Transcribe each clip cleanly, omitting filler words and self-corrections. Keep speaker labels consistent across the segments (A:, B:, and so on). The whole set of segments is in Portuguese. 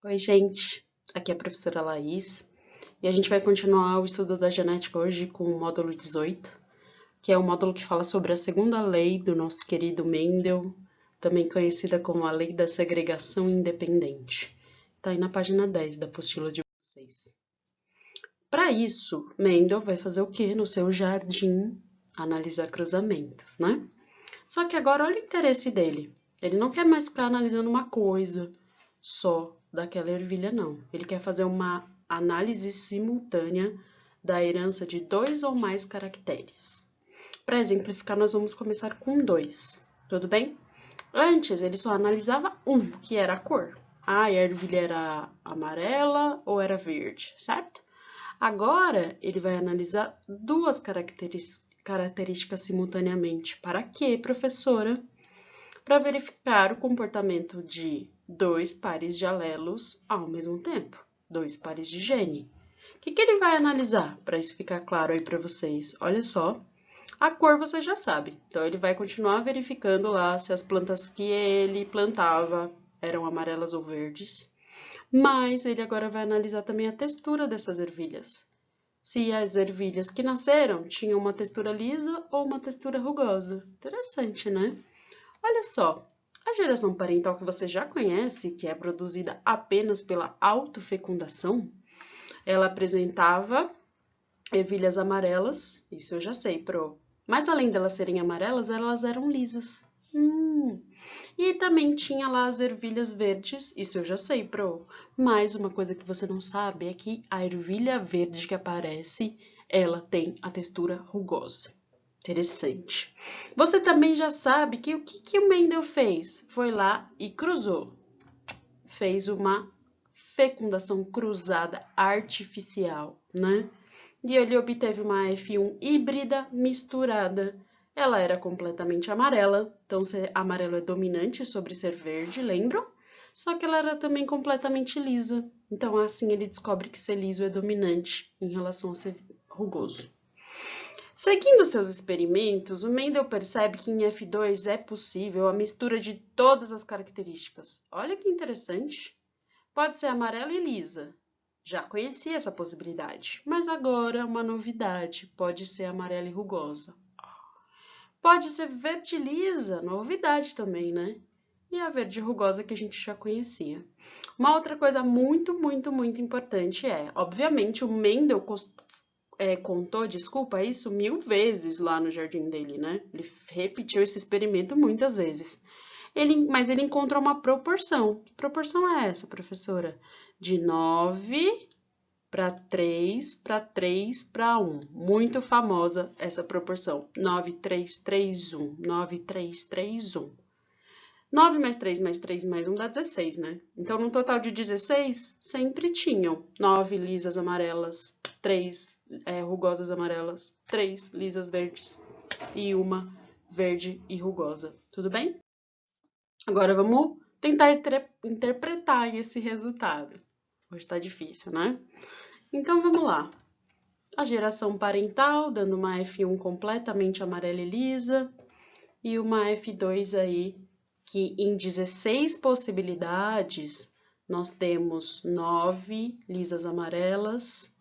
A: Oi, gente. Aqui é a professora Laís e a gente vai continuar o estudo da genética hoje com o módulo 18, que é o módulo que fala sobre a segunda lei do nosso querido Mendel, também conhecida como a lei da segregação independente. Está aí na página 10 da apostila de vocês. Para isso, Mendel vai fazer o quê? No seu jardim, analisar cruzamentos, né? Só que agora olha o interesse dele. Ele não quer mais ficar analisando uma coisa só daquela ervilha, não. Ele quer fazer uma análise simultânea da herança de 2 ou mais caracteres. Para exemplificar, nós vamos começar com 2, tudo bem? Antes, ele só analisava um, que era a cor. A ervilha era amarela ou era verde, certo? Agora, ele vai analisar duas características simultaneamente. Para quê, professora? Para verificar o comportamento de dois pares de alelos ao mesmo tempo, dois pares de gene. O que ele vai analisar? Para isso ficar claro aí para vocês. Olha só, a cor você já sabe. Então, ele vai continuar verificando lá se as plantas que ele plantava eram amarelas ou verdes. Mas ele agora vai analisar também a textura dessas ervilhas. Se as ervilhas que nasceram tinham uma textura lisa ou uma textura rugosa. Interessante, né? Olha só, a geração parental que você já conhece, que é produzida apenas pela autofecundação, ela apresentava ervilhas amarelas, isso eu já sei, mas além delas serem amarelas, elas eram lisas. E também tinha lá as ervilhas verdes, isso eu já sei, mas uma coisa que você não sabe é que a ervilha verde que aparece, ela tem a textura rugosa. Interessante. Você também já sabe que o que o Mendel fez? Foi lá e cruzou. Fez uma fecundação cruzada artificial, né? E ele obteve uma F1 híbrida misturada. Ela era completamente amarela, então ser amarelo é dominante sobre ser verde, lembram? Só que ela era também completamente lisa. Então, assim, ele descobre que ser liso é dominante em relação a ser rugoso. Seguindo seus experimentos, o Mendel percebe que em F2 é possível a mistura de todas as características. Olha que interessante. Pode ser amarela e lisa. Já conhecia essa possibilidade, mas agora uma novidade. Pode ser amarela e rugosa. Pode ser verde lisa, novidade também, né? E a verde rugosa que a gente já conhecia. Uma outra coisa muito importante é, obviamente, o Mendel contou, desculpa, isso 1000 vezes lá no jardim dele, né? Ele repetiu esse experimento muitas vezes. Mas ele encontrou uma proporção. Que proporção é essa, professora? De 9 para 3 para 3 para 1. Muito famosa essa proporção. 9, 3, 3, 1. 9, 3, 3, 1. 9 mais 3 mais 3 mais 1 dá 16, né? Então, no total de 16, sempre tinham 9 lisas amarelas, 3 rugosas amarelas, 3 lisas verdes e uma verde e rugosa. Tudo bem? Agora, vamos tentar interpretar esse resultado. Hoje tá difícil, né? Então, vamos lá. A geração parental, dando uma F1 completamente amarela e lisa, e uma F2 aí, que em 16 possibilidades, nós temos 9 lisas amarelas,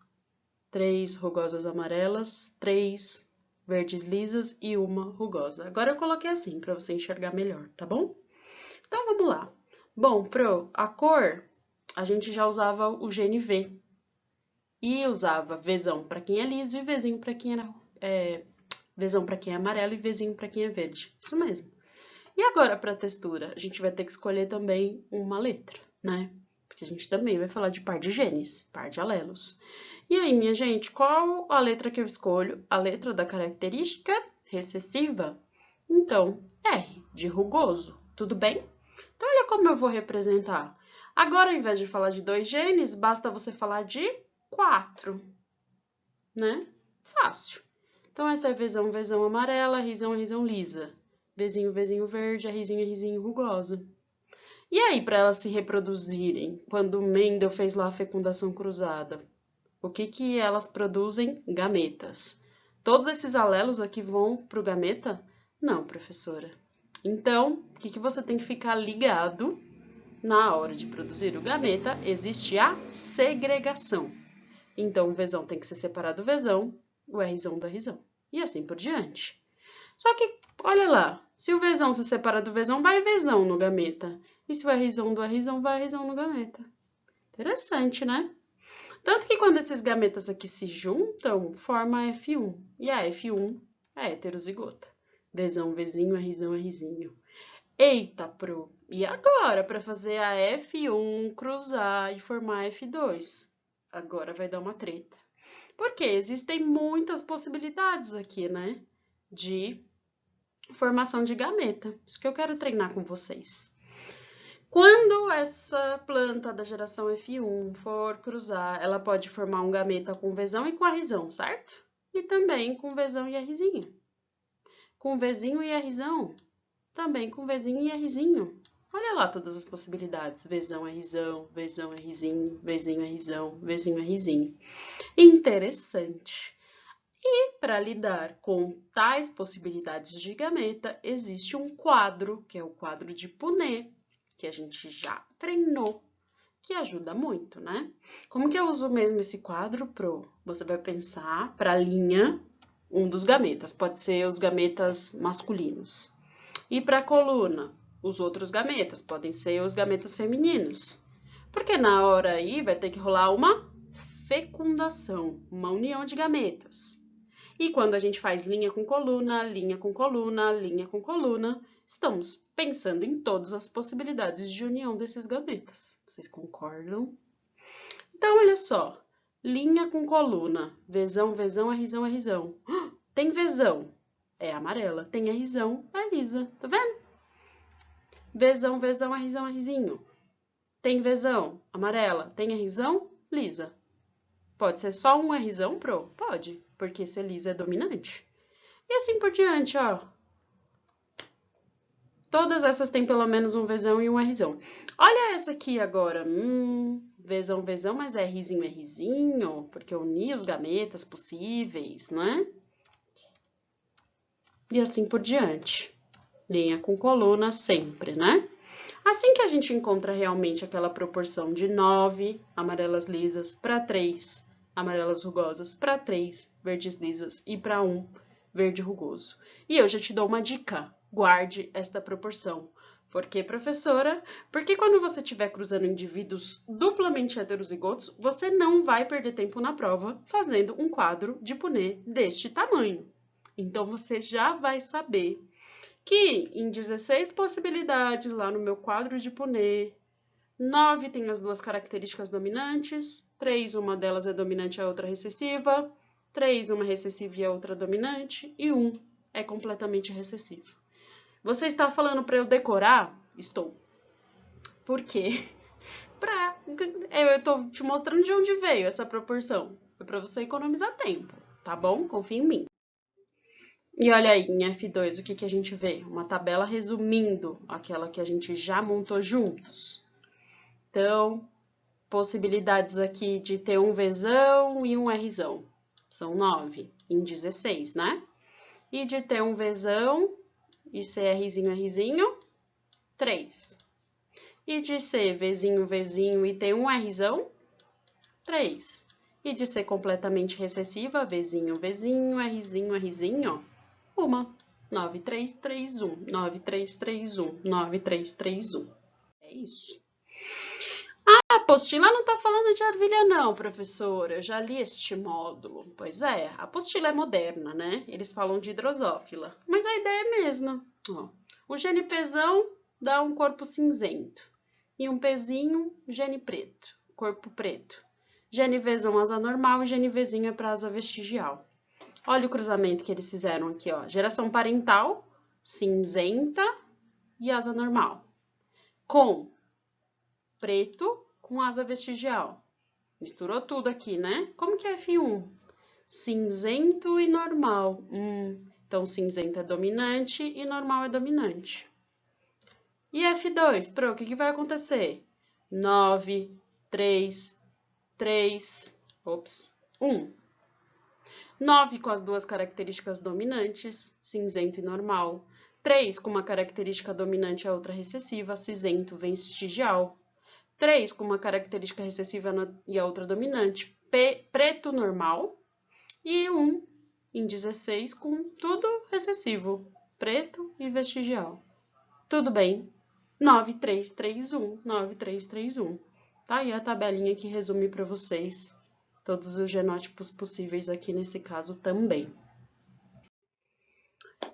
A: 3 rugosas amarelas, 3 verdes lisas e uma rugosa. Agora eu coloquei assim, para você enxergar melhor, tá bom? Então, vamos lá. Bom, a cor, a gente já usava o gene V. E usava Vzão para quem é liso e Vzinho para quem Vzão para quem é amarelo e Vzinho para quem é verde. Isso mesmo. E agora, para a textura, a gente vai ter que escolher também uma letra, né? Porque a gente também vai falar de par de genes, par de alelos. E aí, minha gente, qual a letra que eu escolho? A letra da característica recessiva? Então, R, de rugoso, tudo bem? Então, olha como eu vou representar. Agora, ao invés de falar de 2 genes, basta você falar de 4, né? Fácil. Então, essa é Vzão, Vzão amarela, Rzão, Rzão lisa. Vzinho, Vzinho verde, Rzinho, Rzinho rugosa. E aí, para elas se reproduzirem, quando Mendel fez lá a fecundação cruzada, o que elas produzem? Gametas. Todos esses alelos aqui vão para o gameta? Não, professora. Então, o que você tem que ficar ligado Na hora de produzir o gameta, existe a segregação. Então, o Vzão tem que ser separado do Vzão, o Rzão do Rzão. E assim por diante. Só que, olha lá, se o Vzão se separa do Vzão, vai Vzão no gameta. E se o Rzão do Rzão, vai Rzão no gameta. Interessante, né? Tanto que quando esses gametas aqui se juntam, forma a F1. E a F1 é heterozigota. Vzão, Vzinho, Rzão, Rzinho. Eita, Pro! E agora, para fazer a F1 cruzar e formar a F2? Agora vai dar uma treta. Porque existem muitas possibilidades aqui, né? De formação de gameta. Isso que eu quero treinar com vocês. Quando essa planta da geração F1 for cruzar, ela pode formar um gameta com Vzão e com Rzão, certo? E também com Vzão e Rzinho. Com Vzinho e Rzão. Também com Vzinho e Rzinho. Olha lá todas as possibilidades. Vzão, Rzão, Vzão, Rzinho, Vzinho, Rzão, Vzinho, Rzinho. Interessante. E para lidar com tais possibilidades de gameta, existe um quadro, que é o quadro de Punnett, que a gente já treinou, que ajuda muito, né? Como que eu uso mesmo esse quadro, Pro? Você vai pensar para a linha um dos gametas, pode ser os gametas masculinos. E para a coluna, os outros gametas, podem ser os gametas femininos. Porque na hora aí vai ter que rolar uma fecundação, uma união de gametas. E quando a gente faz linha com coluna, linha com coluna, linha com coluna, estamos pensando em todas as possibilidades de união desses gametas. Vocês concordam? Então, olha só. Linha com coluna. Vzão, Vzão, Rzão, Rzão. Tem Vzão, é amarela. Tem Rzão, é lisa. Tá vendo? Vzão, Vzão, Rzão, Rzinho. Tem Vzão, amarela. Tem Rzão, lisa. Pode ser só um Rzão, Pro? Pode, porque ser lisa é dominante. E assim por diante, ó. Todas essas têm pelo menos um Vzão e um Rzão. Olha essa aqui agora. Vzão, Vzão, mas é Rzinho, Rzinho, porque eu uni os gametas possíveis, né? E assim por diante. Linha com coluna sempre, né? Assim que a gente encontra realmente aquela proporção de 9 amarelas lisas para 3 amarelas rugosas, para 3 verdes lisas e para 1 verde rugoso. E eu já te dou uma dica, guarde esta proporção. Por quê, professora? Porque quando você estiver cruzando indivíduos duplamente heterozigotos, você não vai perder tempo na prova fazendo um quadro de Punnett deste tamanho. Então, você já vai saber que em 16 possibilidades lá no meu quadro de Punnett, 9 tem as duas características dominantes, 3, uma delas é dominante e a outra recessiva, 3, uma recessiva e a outra dominante, e 1 é completamente recessivo. Você está falando para eu decorar? Estou. Por quê? Eu estou te mostrando de onde veio essa proporção. É para você economizar tempo, tá bom? Confia em mim. E olha aí, em F2, o que que a gente vê? Uma tabela resumindo aquela que a gente já montou juntos. Então, possibilidades aqui de ter um Vzão e um Rzão. São 9 em 16, né? E de ter um Vzão e ser Rzinho, Rzinho, 3. E de ser Vzinho, Vzinho e ter um Rzão, 3. E de ser completamente recessiva, Vzinho, Vzinho, Rzinho, Rzinho, 1. 9, 3, 3, 1. 9, 3, 3, 1. 9, 3, 3, 1. É isso. A apostila não está falando de ervilha não, professora. Eu já li este módulo. Pois é, a apostila é moderna, né? Eles falam de drosófila, mas a ideia é a mesma. Ó, o gene Pzão dá um corpo cinzento e um Pzinho, gene preto, corpo preto. Gene Vzão, asa normal e gene Vzinho é para asa vestigial. Olha o cruzamento que eles fizeram aqui, ó. Geração parental, cinzenta e asa normal. Com preto com asa vestigial. Misturou tudo aqui, né? Como que é F1? Cinzento e normal. Então, cinzento é dominante e normal é dominante. E F2, Pro, o que vai acontecer? 9, 3, 3, 1. 9 com as duas características dominantes, cinzento e normal. 3 com uma característica dominante e a outra recessiva, cinzento vestigial. 3 com uma característica recessiva e a outra dominante, preto normal. E 1 em 16 com tudo recessivo, preto e vestigial. Tudo bem? 9331, 9331. Tá aí a tabelinha que resume para vocês todos os genótipos possíveis aqui nesse caso também.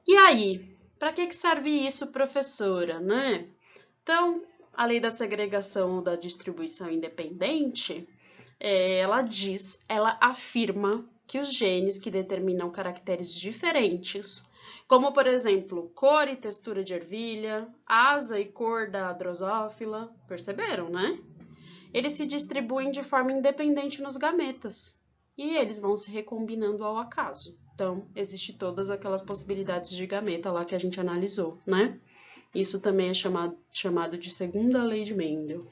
A: E aí, para que serve isso, professora, né? Então, a lei da segregação ou da distribuição independente, ela afirma que os genes que determinam caracteres diferentes, como, por exemplo, cor e textura de ervilha, asa e cor da drosófila, perceberam, né? Eles se distribuem de forma independente nos gametas e eles vão se recombinando ao acaso. Então, existe todas aquelas possibilidades de gameta lá que a gente analisou, né? Isso também é chamado de segunda lei de Mendel.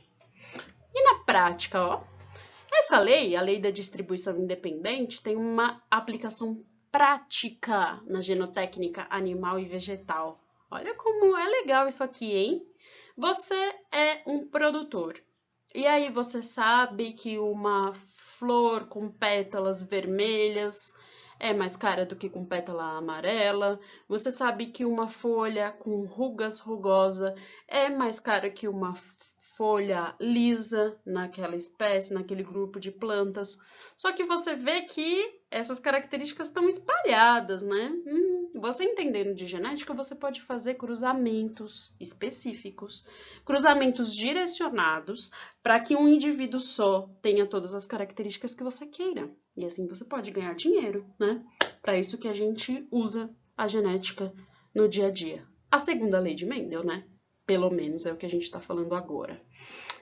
A: E na prática, ó, essa lei, a lei da distribuição independente, tem uma aplicação prática na genotécnica animal e vegetal. Olha como é legal isso aqui, hein? Você é um produtor. E aí você sabe que uma flor com pétalas vermelhas é mais cara do que com pétala amarela. Você sabe que uma folha com rugas rugosa é mais cara que uma folha lisa naquela espécie, naquele grupo de plantas. Só que você vê que essas características estão espalhadas, né? Você entendendo de genética, você pode fazer cruzamentos específicos, cruzamentos direcionados para que um indivíduo só tenha todas as características que você queira. E assim você pode ganhar dinheiro, né? Para isso que a gente usa a genética no dia a dia. A segunda lei de Mendel, né? Pelo menos é o que a gente está falando agora.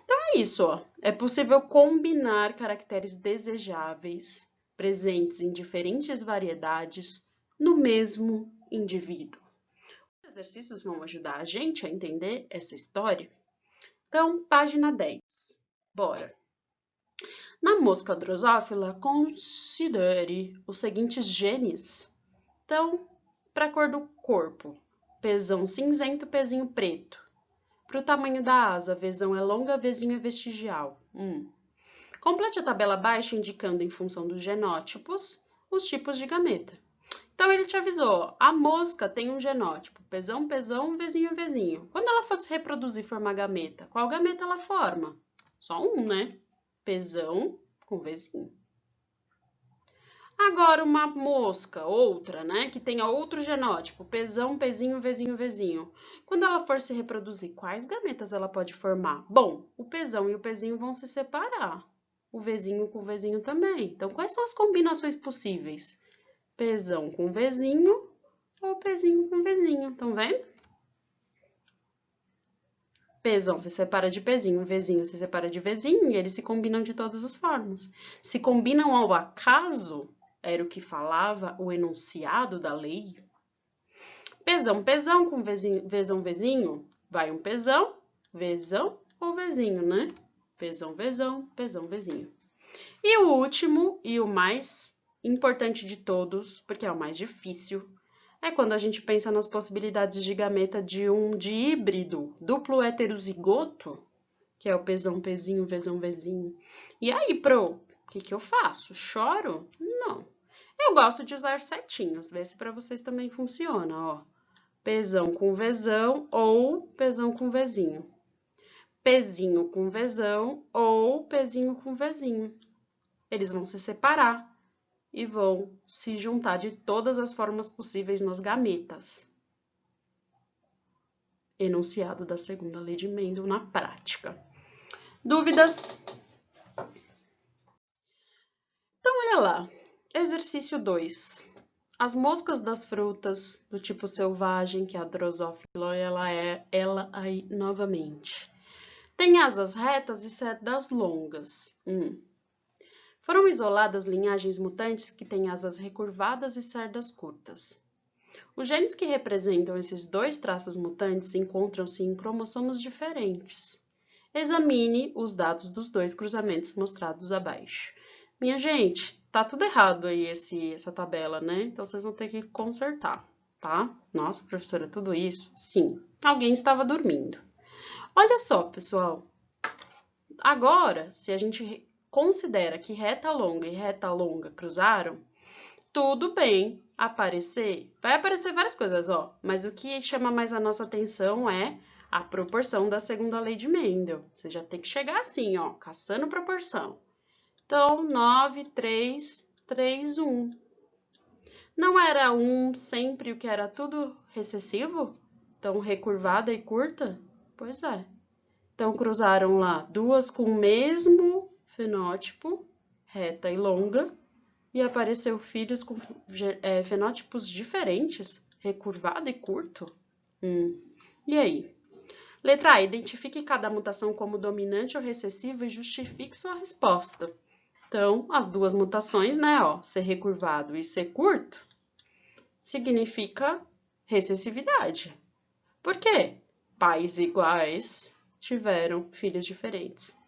A: Então é isso, ó. É possível combinar caracteres desejáveis presentes em diferentes variedades no mesmo indivíduo. Os exercícios vão ajudar a gente a entender essa história. Então, página 10. Bora! Na mosca drosófila, considere os seguintes genes. Então, para a cor do corpo, pezão cinzento, pezinho preto. Para o tamanho da asa, Vzão é longa, Vzinho é vestigial. Complete a tabela abaixo indicando, em função dos genótipos, os tipos de gameta. Então, ele te avisou, a mosca tem um genótipo, pezão, pezão, Vzinho, Vzinho. Quando ela fosse reproduzir e formar gameta, qual gameta ela forma? Só um, né? Pezão com Vzinho. Agora, uma mosca, outra, né, que tenha outro genótipo, pezão, pezinho, Vzinho, Vzinho. Quando ela for se reproduzir, quais gametas ela pode formar? Bom, o pezão e o pezinho vão se separar. O Vzinho com o Vzinho também. Então, quais são as combinações possíveis? Pezão com Vzinho ou pezinho com Vzinho. Estão vendo? Pezão se separa de pezinho, Vzinho se separa de Vzinho e eles se combinam de todas as formas. Se combinam ao acaso, era o que falava o enunciado da lei. Pezão, pezão com Vzão, Vzinho, vai um pezão, Vzão ou Vzinho, né? Pezão, Vzão, pezão, Vzinho. E o último e o mais importante de todos, porque é o mais difícil, é quando a gente pensa nas possibilidades de gameta de híbrido duplo heterozigoto, que é o pezão, pezinho, Vzão, Vzinho. E aí, o que eu faço? Choro? Não. Eu gosto de usar setinhos, vê se para vocês também funciona, ó. Pezão com Vzão ou pezão com Vzinho. Pezinho com Vzão ou pezinho com Vzinho. Eles vão se separar e vão se juntar de todas as formas possíveis nas gametas. Enunciado da segunda lei de Mendel na prática. Dúvidas? Então, olha lá. Exercício 2. As moscas das frutas do tipo selvagem, que é a drosófila, ela aí novamente. Tem asas retas e cerdas longas. Foram isoladas linhagens mutantes que têm asas recurvadas e cerdas curtas. Os genes que representam esses dois traços mutantes encontram-se em cromossomos diferentes. Examine os dados dos dois cruzamentos mostrados abaixo. Minha gente, tá tudo errado aí essa tabela, né? Então, vocês vão ter que consertar. tá? Nossa, professora, tudo isso? Sim, alguém estava dormindo. Olha só, pessoal. Agora, se a gente considera que reta longa e reta longa cruzaram, tudo bem aparecer. Vai aparecer várias coisas, ó. Mas o que chama mais a nossa atenção é a proporção da segunda lei de Mendel. Você já tem que chegar assim, ó, caçando proporção. Então, 9, 3, 3, 1. Não era 1 sempre o que era tudo recessivo? Então, recurvada e curta? Pois é. Então, cruzaram lá duas com o mesmo fenótipo, reta e longa, e apareceu filhos com fenótipos diferentes, recurvado e curto. E aí? Letra A. Identifique cada mutação como dominante ou recessiva e justifique sua resposta. Então, as duas mutações, né, ó, ser recurvado e ser curto, significa recessividade. Por quê? Pais iguais tiveram filhos diferentes.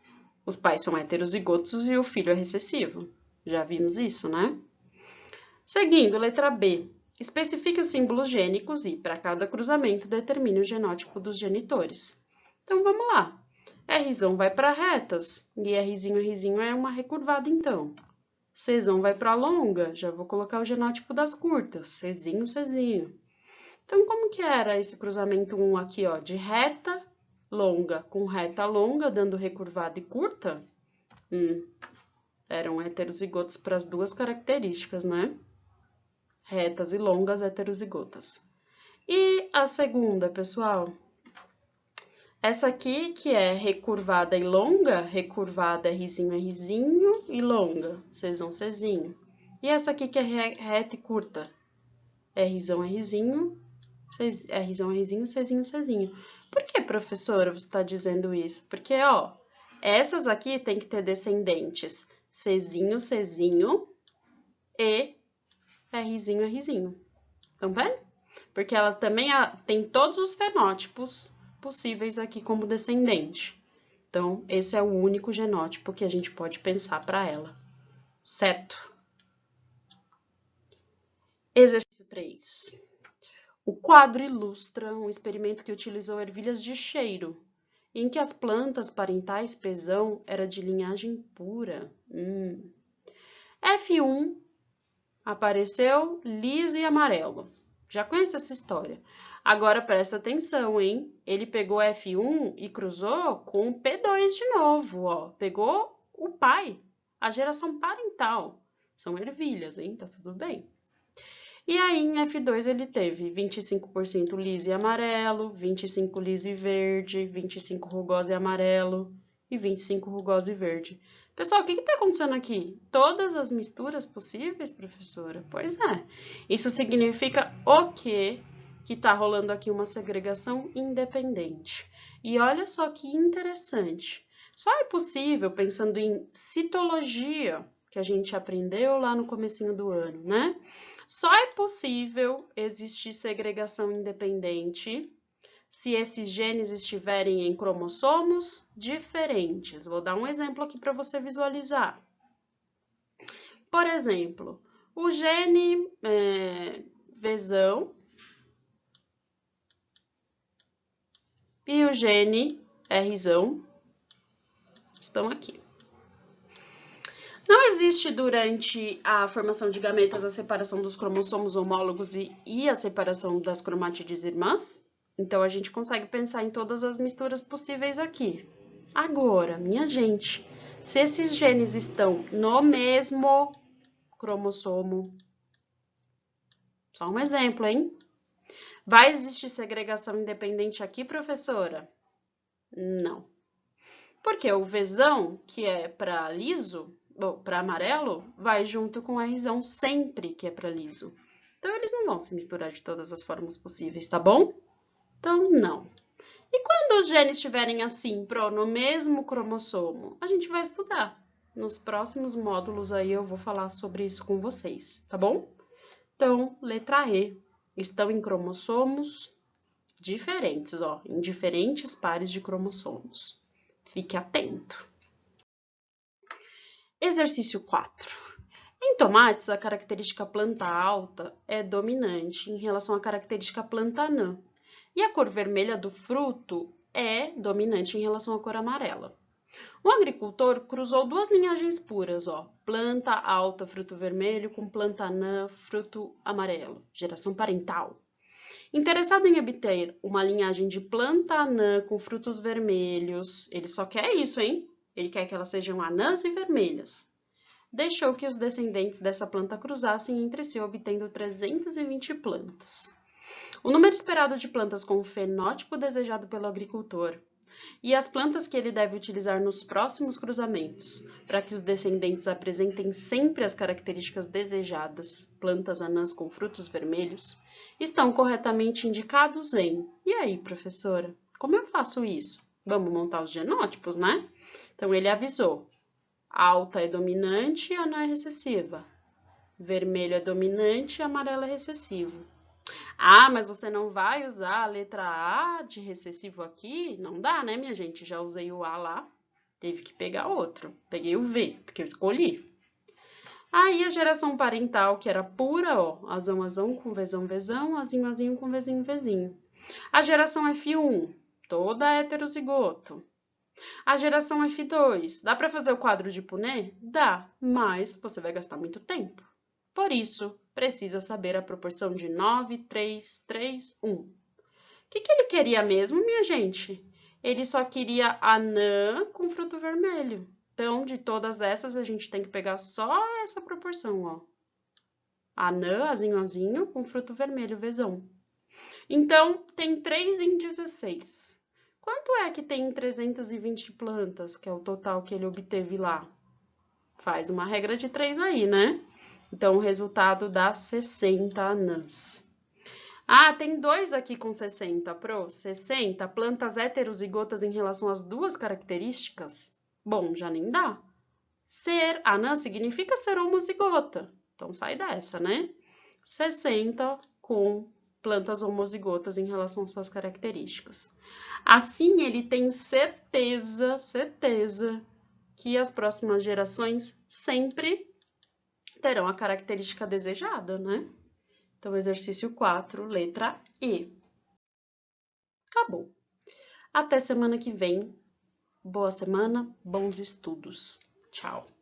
A: Os pais são heterozigotos e o filho é recessivo. Já vimos isso, né? Seguindo, letra B. Especifique os símbolos gênicos e, para cada cruzamento, determine o genótipo dos genitores. Então, vamos lá. Rzão vai para retas, e Rzinho é uma recurvada, então. Czão vai para longa, já vou colocar o genótipo das curtas, Czinho. Então, como que era esse cruzamento 1 aqui, ó, de reta longa com reta longa, dando recurvada e curta? Eram heterozigotos para as duas características, né? Retas e longas heterozigotas. E a segunda, pessoal? Essa aqui, que é recurvada e longa, recurvada Rzinho e longa, Czinho. E essa aqui que é reta e curta, Rzão, Czinho, Czinho. Por que, professora, você está dizendo isso? Porque, ó, essas aqui tem que ter descendentes Czinho e Rzinho. Estão vendo? Porque ela também tem todos os fenótipos possíveis aqui como descendente. Então, esse é o único genótipo que a gente pode pensar para ela. Certo? Exercício 3. O quadro ilustra um experimento que utilizou ervilhas de cheiro, em que as plantas parentais pezão era de linhagem pura. F1 apareceu liso e amarelo. Já conhece essa história. Agora presta atenção, hein? Ele pegou F1 e cruzou com o P2 de novo, ó. Pegou o pai, a geração parental. São ervilhas, hein? Tá tudo bem. E aí, em F2, ele teve 25% liso e amarelo, 25% liso e verde, 25% rugoso e amarelo e 25% rugoso e verde. Pessoal, o que está acontecendo aqui? Todas as misturas possíveis, professora? Pois é. Isso significa o quê? Que está rolando aqui uma segregação independente. E olha só que interessante. Só é possível, pensando em citologia, que a gente aprendeu lá no comecinho do ano, né? Só é possível existir segregação independente se esses genes estiverem em cromossomos diferentes. Vou dar um exemplo aqui para você visualizar. Por exemplo, o gene Vzão e o gene Rzão estão aqui. Não existe durante a formação de gametas a separação dos cromossomos homólogos e a separação das cromátides irmãs? Então, a gente consegue pensar em todas as misturas possíveis aqui. Agora, minha gente, se esses genes estão no mesmo cromossomo, só um exemplo, hein? Vai existir segregação independente aqui, professora? Não. Porque o Vzão, que é para liso, para amarelo, vai junto com a Rzão sempre que é para liso. Então, eles não vão se misturar de todas as formas possíveis, tá bom? Então, não. E quando os genes estiverem assim, no mesmo cromossomo? A gente vai estudar. Nos próximos módulos aí eu vou falar sobre isso com vocês, tá bom? Então, letra E. Estão em cromossomos diferentes, ó, em diferentes pares de cromossomos. Fique atento. Exercício 4. tomates, a característica planta alta é dominante em relação à característica planta anã. E a cor vermelha do fruto é dominante em relação à cor amarela. O agricultor cruzou duas linhagens puras, ó, planta alta, fruto vermelho, com planta anã, fruto amarelo, geração parental. Interessado em obter uma linhagem de planta anã com frutos vermelhos, ele só quer isso, hein? Ele quer que elas sejam anãs e vermelhas. Deixou que os descendentes dessa planta cruzassem entre si, obtendo 320 plantas. O número esperado de plantas com o fenótipo desejado pelo agricultor e as plantas que ele deve utilizar nos próximos cruzamentos, para que os descendentes apresentem sempre as características desejadas, plantas anãs com frutos vermelhos, estão corretamente indicados em... E aí, professora, como eu faço isso? Vamos montar os genótipos, né? Então, ele avisou. Alta é dominante e anã é recessiva. Vermelho é dominante e amarelo é recessivo. Ah, mas você não vai usar a letra A de recessivo aqui? Não dá, né, minha gente? Já usei o A lá, teve que pegar outro. Peguei o V, porque eu escolhi. Aí a geração parental, que era pura, ó, azão, azão com vezão, vezão, azinho, azinho com vezinho, vezinho. A geração F1, toda heterozigoto. A geração F2, dá para fazer o quadro de Punnett? Dá, mas você vai gastar muito tempo. Por isso, precisa saber a proporção de 9, 3, 3, 1. O que ele queria mesmo, minha gente? Ele só queria anã com fruto vermelho. Então, de todas essas, a gente tem que pegar só essa proporção, ó. Anã, azinho, azinho, com fruto vermelho, vezão. Então, tem 3 em 16. Quanto é que tem em 320 plantas, que é o total que ele obteve lá? Faz uma regra de 3 aí, né? Então, o resultado dá 60 anãs. Ah, tem 2 aqui com 60, pro. 60 plantas heterozigotas em relação às duas características? Bom, já nem dá. Ser anã significa ser homozigota. Então, sai dessa, né? 60 com plantas homozigotas em relação às suas características. Assim, ele tem certeza que as próximas gerações sempre terão a característica desejada, né? Então, exercício 4, letra E. Acabou. Até semana que vem. Boa semana, bons estudos. Tchau.